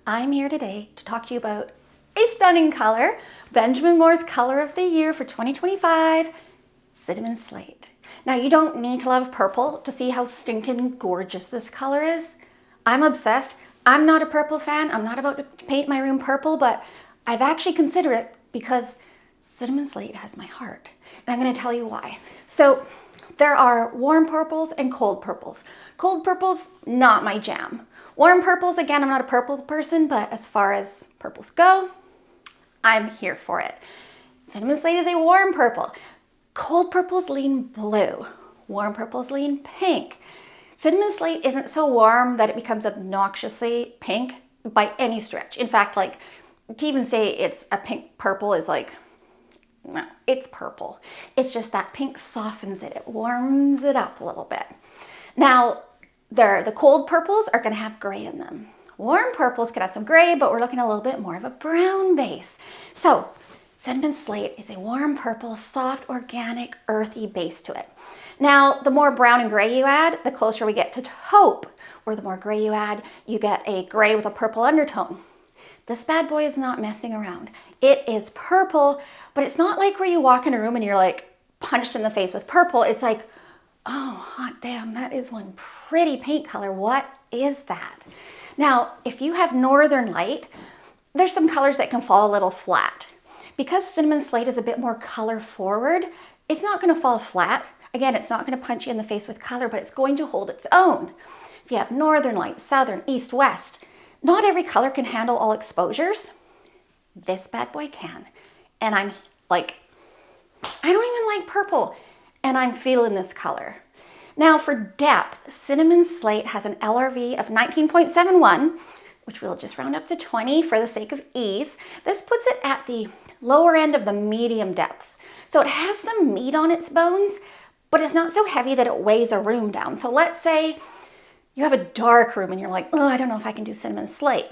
I'm here today to talk to you about a stunning color, Benjamin Moore's color of the year for 2025, Cinnamon Slate. Now, you don't need to love purple to see how stinking gorgeous this color is. I'm obsessed. I'm not a purple fan. I'm not about to paint my room purple, but I've actually considered it because Cinnamon Slate has my heart. And I'm going to tell you why. So there are warm purples and cold purples. Cold purples, not my jam. Warm purples, again, I'm not a purple person, but as far as purples go, I'm here for it. Cinnamon Slate is a warm purple. Cold purples lean blue. Warm purples lean pink. Cinnamon Slate isn't so warm that it becomes obnoxiously pink by any stretch. In fact, like, to even say it's a pink purple is like, no, it's purple. It's just that pink softens it. It warms it up a little bit. Now, the cold purples are going to have gray in them. Warm purples can have some gray, but we're looking at a little bit more of a brown base. So Cinnamon Slate is a warm purple, soft, organic, earthy base to it. Now, the more brown and gray you add, the closer we get to taupe, or the more gray you add, you get a gray with a purple undertone. This bad boy is not messing around. It is purple, but it's not like where you walk in a room and you're like punched in the face with purple. It's like, oh, hot damn, that is one pretty paint color. What is that? Now, if you have Northern Light, there's some colors that can fall a little flat. Because Cinnamon Slate is a bit more color forward, it's not going to fall flat. Again, it's not going to punch you in the face with color, but it's going to hold its own. If you have Northern Light, Southern, East, West, not every color can handle all exposures. This bad boy can. And I'm like, I don't even like purple, and I'm feeling this color. Now for depth, Cinnamon Slate has an LRV of 19.71, which we'll just round up to 20 for the sake of ease. This puts it at the lower end of the medium depths. So it has some meat on its bones, but it's not so heavy that it weighs a room down. So let's say you have a dark room and you're like, oh, I don't know if I can do Cinnamon Slate.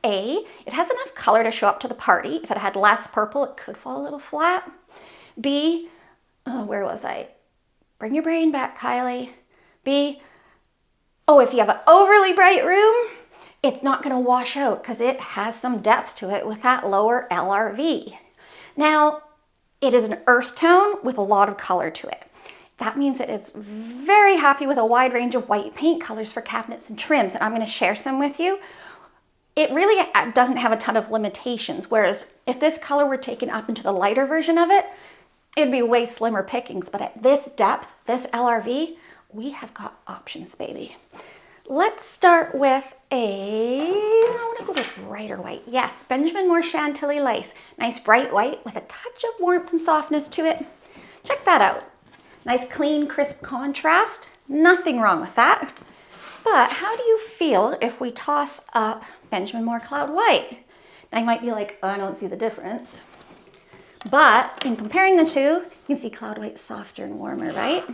A, it has enough color to show up to the party. If it had less purple, it could fall a little flat. B, where was I? Bring your brain back, Kylie. B, if you have an overly bright room, it's not going to wash out because it has some depth to it with that lower LRV. Now, it is an earth tone with a lot of color to it. That means that it's very happy with a wide range of white paint colors for cabinets and trims, and I'm going to share some with you. It really doesn't have a ton of limitations, whereas if this color were taken up into the lighter version of it, it'd be way slimmer pickings. But at this depth, this LRV, we have got options, baby. Let's start with I want to go with brighter white. Yes, Benjamin Moore Chantilly Lace. Nice bright white with a touch of warmth and softness to it. Check that out. Nice, clean, crisp contrast. Nothing wrong with that. But how do you feel if we toss up Benjamin Moore Cloud White? Now you might be like, oh, I don't see the difference. But in comparing the two, you can see Cloud White softer and warmer, right?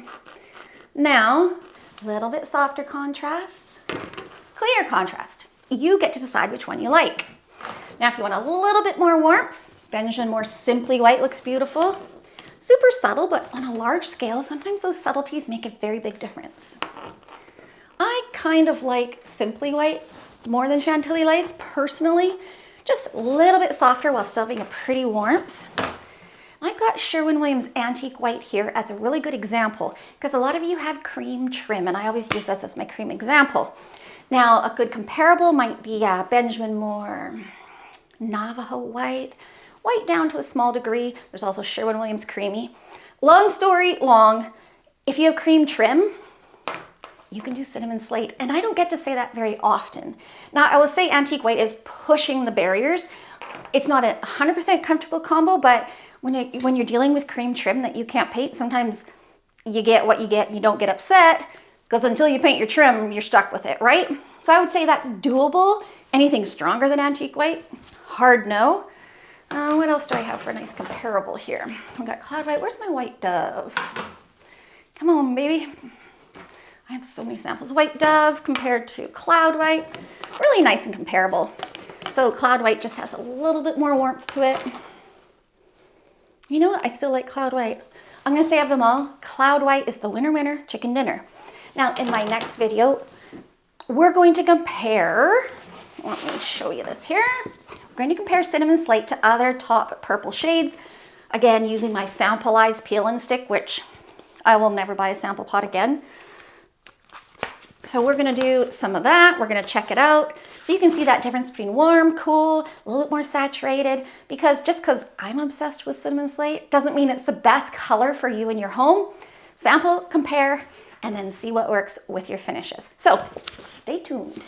Now, a little bit softer contrast, cleaner contrast. You get to decide which one you like. Now, if you want a little bit more warmth, Benjamin Moore Simply White looks beautiful. Super subtle, but on a large scale, sometimes those subtleties make a very big difference. I kind of like Simply White more than Chantilly Lace personally. Just a little bit softer while still having a pretty warmth. I've got Sherwin-Williams Antique White here as a really good example because a lot of you have cream trim, and I always use this as my cream example. Now, a good comparable might be Benjamin Moore Navajo White. White down to a small degree. There's also Sherwin-Williams Creamy. Long story long, if you have cream trim, you can do Cinnamon Slate. And I don't get to say that very often. Now, I will say Antique White is pushing the barriers. It's not a 100% comfortable combo, but when you're dealing with cream trim that you can't paint, sometimes you get what you get, you don't get upset, because until you paint your trim, you're stuck with it, right? So I would say that's doable. Anything stronger than Antique White? Hard no. What else do I have for a nice comparable here? I've got Cloud White. Where's my White Dove? Come on, baby. I have so many samples. White Dove compared to Cloud White. Really nice and comparable. So Cloud White just has a little bit more warmth to it. You know what? I still like Cloud White. I'm going to say of them all, Cloud White is the winner, chicken dinner. Now, in my next video, we're going to compare Let me show you this here. We're going to compare Cinnamon Slate to other top purple shades. Again, using my sampleized peel and stick, which I will never buy a sample pot again. So we're gonna do some of that. We're gonna check it out. So you can see that difference between warm, cool, a little bit more saturated, because just because I'm obsessed with Cinnamon Slate doesn't mean it's the best color for you in your home. Sample, compare, and then see what works with your finishes. So stay tuned.